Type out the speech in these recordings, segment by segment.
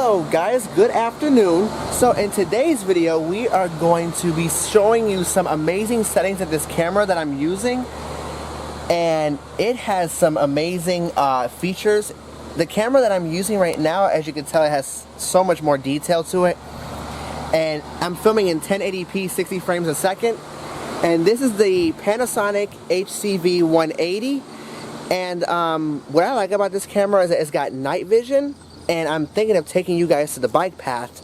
Hello guys, good afternoon. So in today's video we are going to be showing you some amazing settings of this camera that I'm using, and it has some amazing features. The camera that I'm using right now, as you can tell, it has so much more detail to it, and I'm filming in 1080p 60 frames a second, and this is the Panasonic HC-V180. And what I like about this camera is that it's got night vision, and I'm thinking of taking you guys to the bike path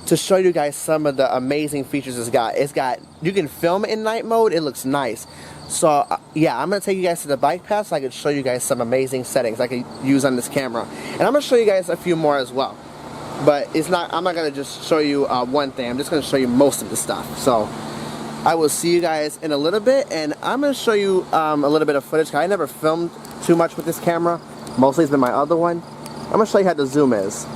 to show you guys some of the amazing features it's got. You can film it in night mode, it looks nice. So yeah, I'm going to take you guys to the bike path so I can show you guys some amazing settings I can use on this camera. And I'm going to show you guys a few more as well. But I'm not going to just show you one thing, I'm just going to show you most of the stuff. So I will see you guys in a little bit, and I'm going to show you a little bit of footage. I never filmed too much with this camera. Mostly it's been my other one. I'm going to show you how the zoom is.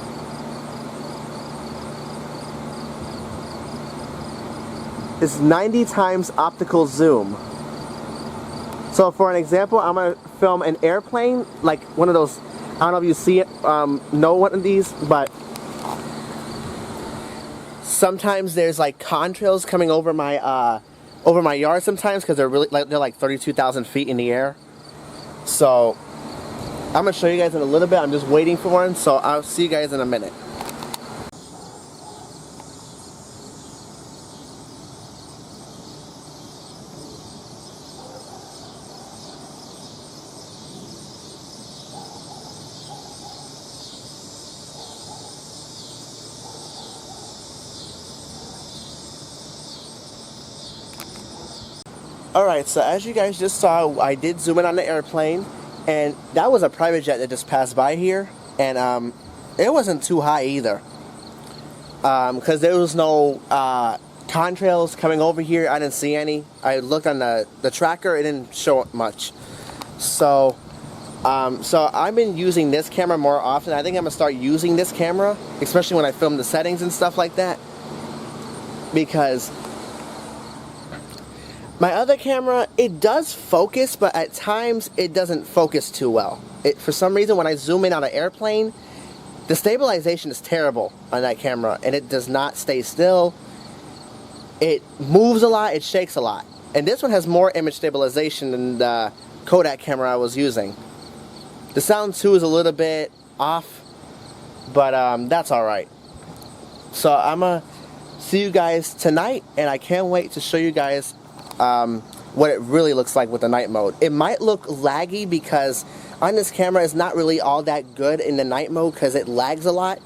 It's 90 times optical zoom. So for an example, I'm going to film an airplane, like one of those, I don't know if you see it, know one of these, but sometimes there's like contrails coming over my yard sometimes, because they're like 32,000 feet in the air. So I'm gonna show you guys in a little bit. I'm just waiting for one, so I'll see you guys in a minute. Alright, so as you guys just saw, I did zoom in on the airplane, and that was a private jet that just passed by here, and it wasn't too high either, because there was no contrails coming over here. I didn't see any. I looked on the tracker, it didn't show much. So I've been using this camera more often. I think I'm going to start using this camera, especially when I film the settings and stuff like that, because my other camera, it does focus, but at times it doesn't focus too well. For some reason, when I zoom in on an airplane, the stabilization is terrible on that camera, and it does not stay still. It moves a lot, it shakes a lot. And this one has more image stabilization than the Kodak camera I was using. The sound too is a little bit off, but that's alright. So I'm going to see you guys tonight, and I can't wait to show you guys what it really looks like with the night mode. It might look laggy because on this camera it's not really all that good in the night mode because it lags a lot.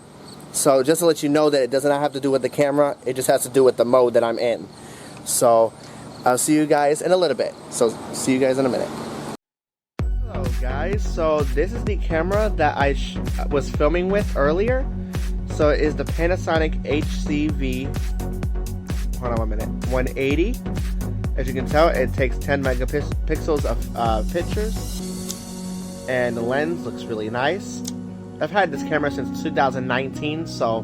So just to let you know that it does not have to do with the camera, it just has to do with the mode that I'm in. So I'll see you guys in a little bit. So see you guys in a minute. Hello guys, so this is the camera that I was filming with earlier. So it is the Panasonic HC-V, hold on 1 minute, 180. As you can tell, it takes 10 megapixels of pictures, and the lens looks really nice. I've had this camera since 2019, so,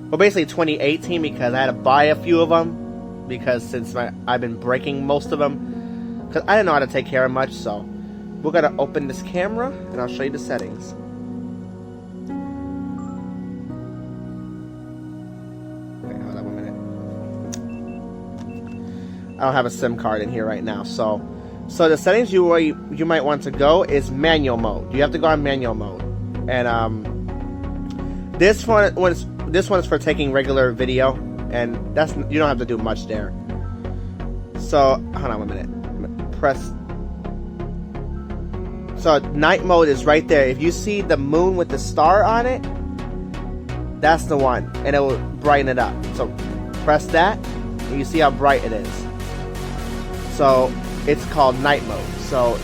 well, basically 2018, because I had to buy a few of them, because since I've been breaking most of them, because I didn't know how to take care of much. So we're going to open this camera, and I'll show you the settings. I don't have a SIM card in here right now, so the settings you might want to go is manual mode. You have to go on manual mode, and this one is for taking regular video, and you don't have to do much there. So hold on 1 minute. Press. So night mode is right there. If you see the moon with the star on it, that's the one, and it will brighten it up. So press that, and you see how bright it is. So it's called night mode. So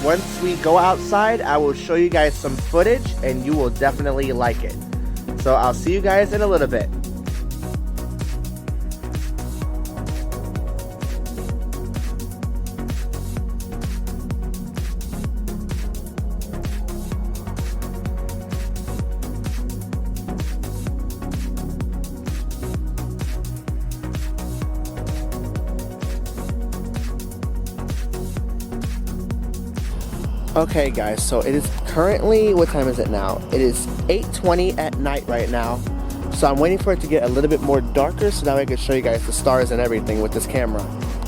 once we go outside, I will show you guys some footage, and you will definitely like it. So I'll see you guys in a little bit. Okay guys, so it is currently, what time is it now? It is 8:20 at night right now. So I'm waiting for it to get a little bit more darker so that way I can show you guys the stars and everything with this camera.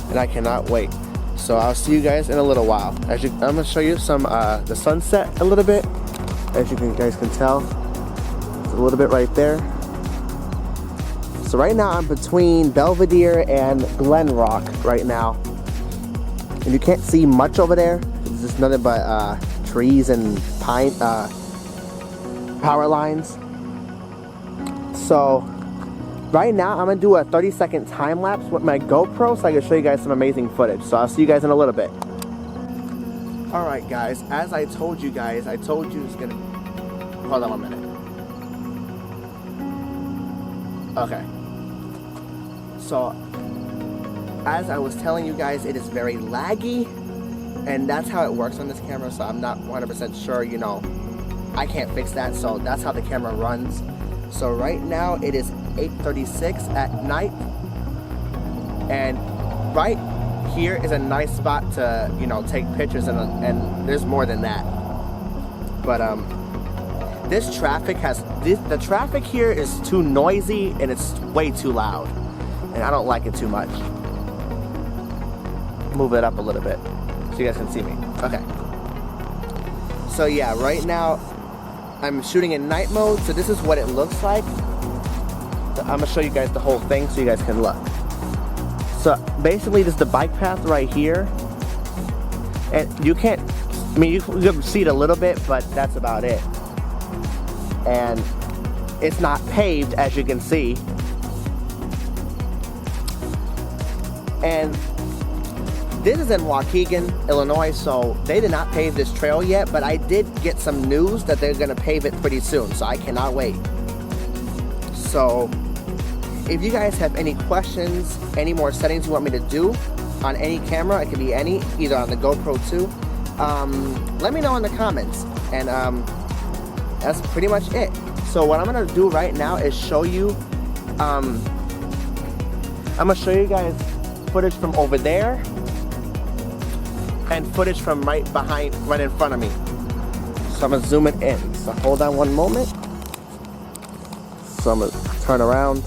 And I cannot wait. So I'll see you guys in a little while. I'm gonna show you some the sunset a little bit. As you guys can tell, it's a little bit right there. So right now I'm between Belvedere and Glen Rock right now. And you can't see much over there. It's just nothing but trees and pine power lines. So right now I'm gonna do a 30-second time lapse with my GoPro so I can show you guys some amazing footage. So I'll see you guys in a little bit. Alright guys, as I told you guys, it's gonna, hold on 1 minute. Okay. So as I was telling you guys, it is very laggy, and that's how it works on this camera, so I'm not 100% sure, you know, I can't fix that, so that's how the camera runs. So right now it is 8:36 at night, and right here is a nice spot to, you know, take pictures, and there's more than that. But this traffic the traffic here is too noisy and it's way too loud, and I don't like it too much. Move it up a little bit so you guys can see me. Okay. So yeah, right now I'm shooting in night mode, so this is what it looks like. So I'm gonna show you guys the whole thing so you guys can look. So basically this is the bike path right here, and you can't, I mean you can see it a little bit, but that's about it. And it's not paved, as you can see. And this is in Waukegan, Illinois, so they did not pave this trail yet, but I did get some news that they're gonna pave it pretty soon, so I cannot wait. So if you guys have any questions, any more settings you want me to do on any camera, it could be any, either on the GoPro 2, let me know in the comments. And that's pretty much it. So what I'm gonna do right now is show you, I'm gonna show you guys footage from over there and footage from right in front of me. So I'm gonna zoom it in. So hold on 1 moment. So I'm gonna turn around.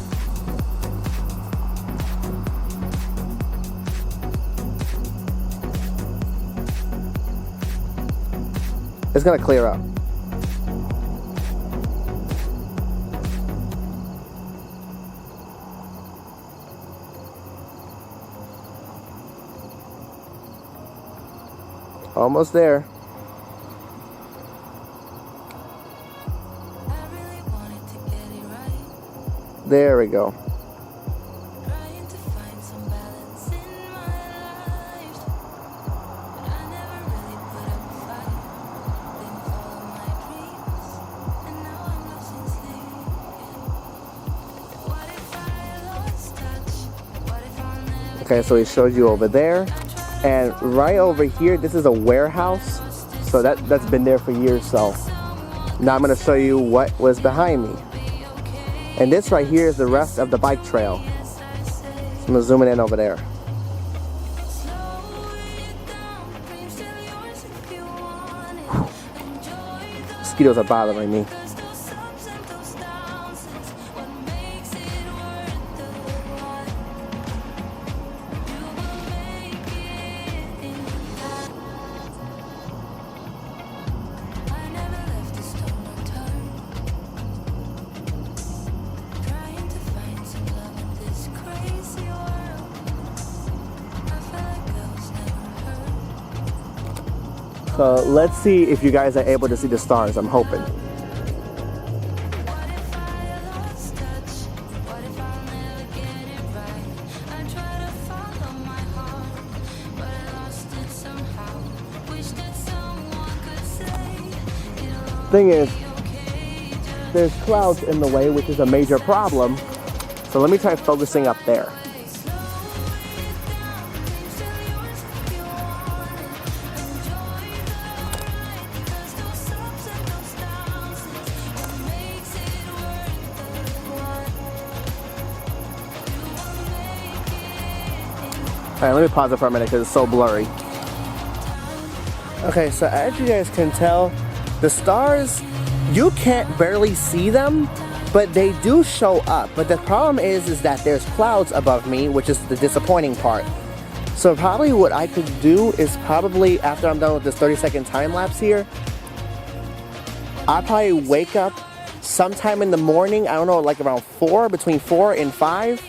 It's gonna clear up. Almost there. There we go. Okay, so he showed you over there. And right over here, this is a warehouse. So that's been there for years. So now I'm gonna show you what was behind me. And this right here is the rest of the bike trail. So I'm gonna zoom it in over there. Mosquitoes are bothering me. So let's see if you guys are able to see the stars, I'm hoping. Thing is, there's clouds in the way, which is a major problem. So let me try focusing up there. Alright, let me pause it for a minute because it's so blurry. Okay, so as you guys can tell, The stars, you can't barely see them, but they do show up. But the problem is that there's clouds above me, which is the disappointing part. So probably what I could do is probably, after I'm done with this 30-second time lapse here, I'll probably wake up sometime in the morning, I don't know, like around 4, between 4 and 5,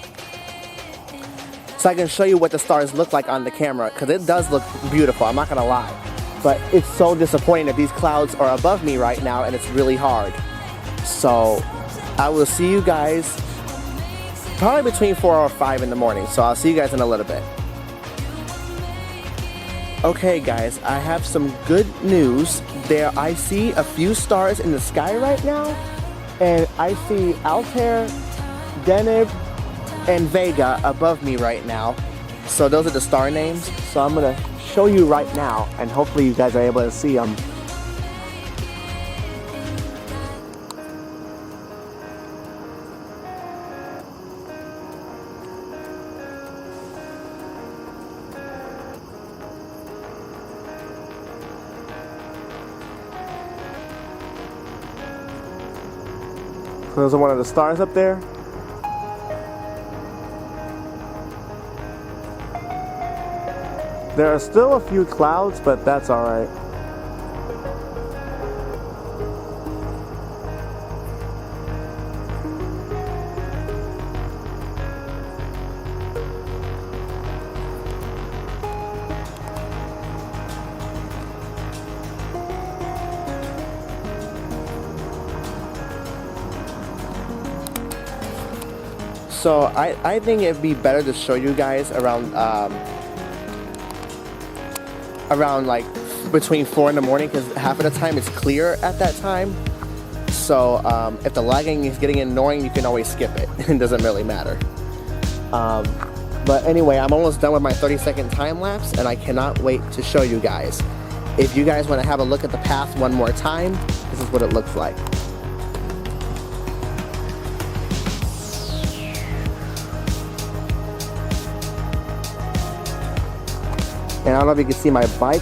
so I can show you what the stars look like on the camera, because it does look beautiful, I'm not gonna lie. But it's so disappointing that these clouds are above me right now and it's really hard. So I will see you guys probably between 4 or 5 in the morning, so I'll see you guys in a little bit. Okay guys, I have some good news. There I see a few stars in the sky right now, and I see Altair, Deneb, and Vega above me right now. So those are the star names. So I'm gonna show you right now, and hopefully you guys are able to see them. So those are one of the stars up there. There are still a few clouds, but that's alright. So I think it'd be better to show you guys around like between 4 in the morning, because half of the time it's clear at that time. So if the lagging is getting annoying, you can always skip it. It doesn't really matter. But anyway, I'm almost done with my 30-second time lapse, and I cannot wait to show you guys. If you guys want to have a look at the path one more time, this is what it looks like. And I don't know if you can see my bike.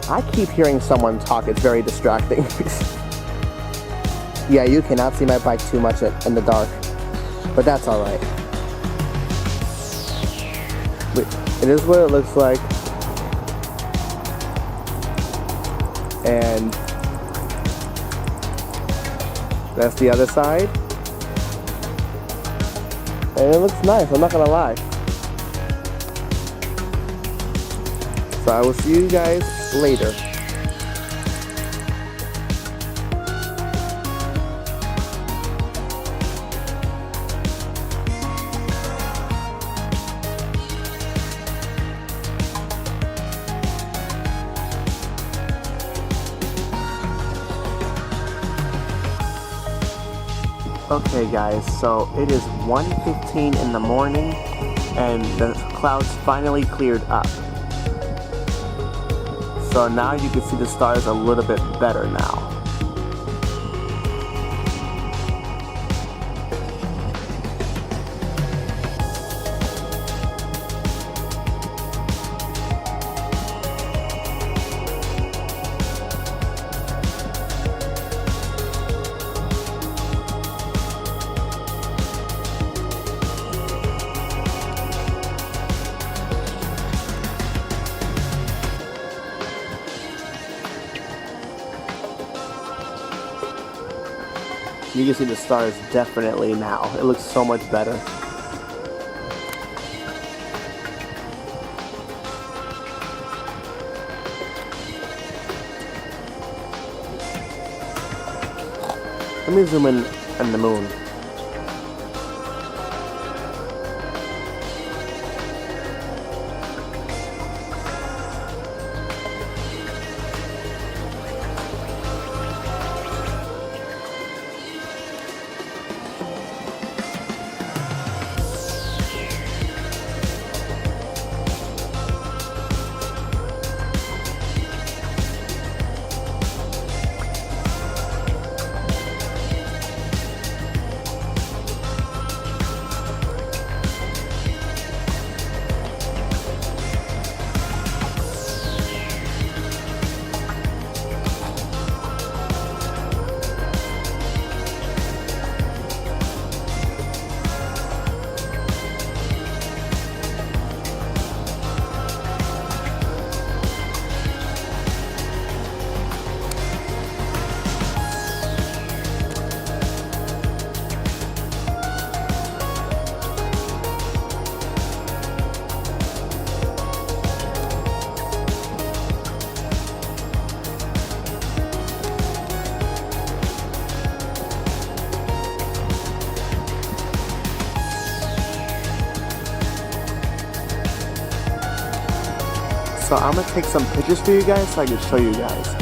I keep hearing someone talk, it's very distracting. Yeah, you cannot see my bike too much in the dark, but that's alright. It is what it looks like. And that's the other side. And it looks nice, I'm not gonna lie. So I will see you guys later. Okay guys, so it is 1:15 in the morning and the clouds finally cleared up. So now you can see the stars a little bit better now. You can see the stars definitely now. It looks so much better. Let me zoom in on the moon. So I'm gonna take some pictures for you guys so I can show you guys.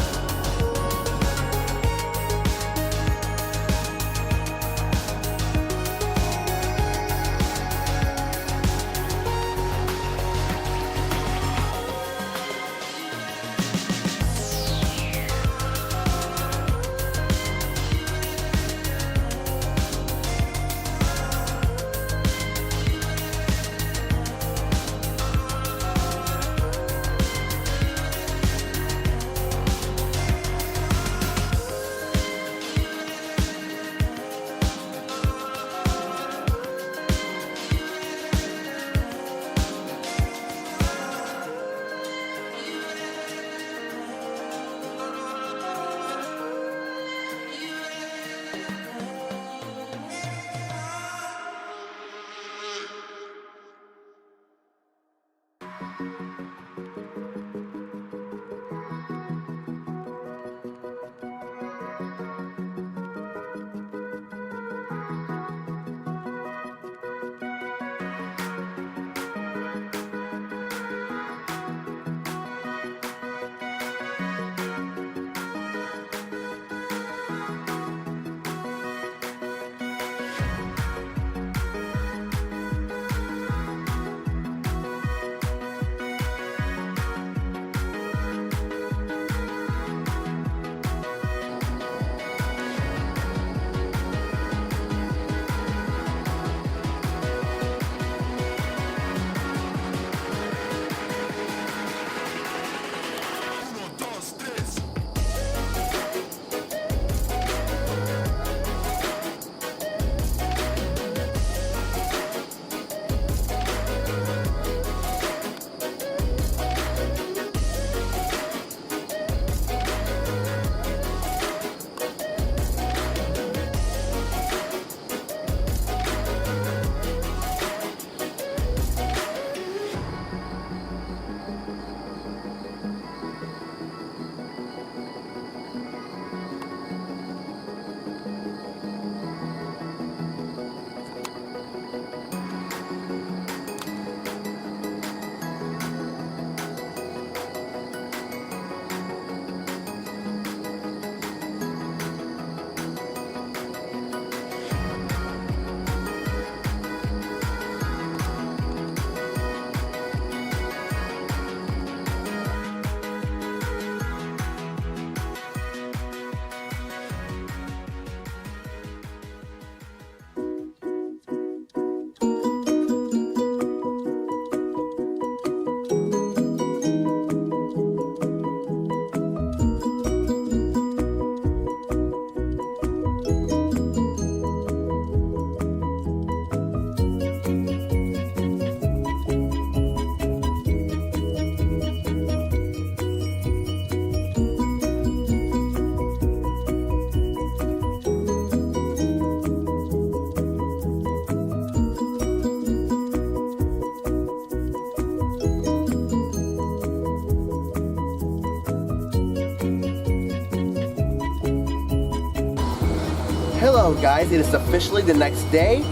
Hello guys, it is officially the next day.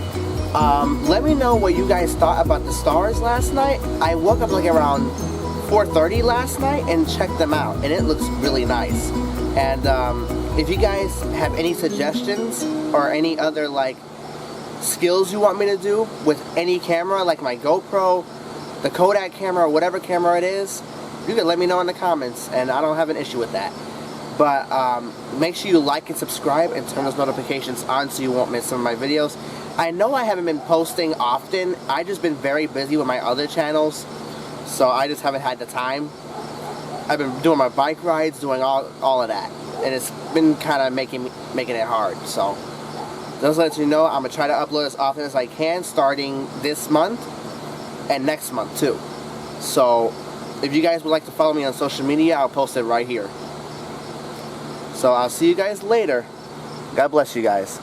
Let me know what you guys thought about the stars last night. I woke up like around 4:30 last night and checked them out, and it looks really nice. And if you guys have any suggestions or any other like skills you want me to do with any camera, like my GoPro, the Kodak camera, or whatever camera it is, you can let me know in the comments, and I don't have an issue with that. But make sure you like and subscribe and turn those notifications on so you won't miss some of my videos. I know I haven't been posting often. I've just been very busy with my other channels, so I just haven't had the time. I've been doing my bike rides, doing all of that, and it's been kind of making it hard. So just to let you know, I'm gonna try to upload as often as I can, starting this month and next month too. So if you guys would like to follow me on social media, I'll post it right here. So I'll see you guys later. God bless you guys.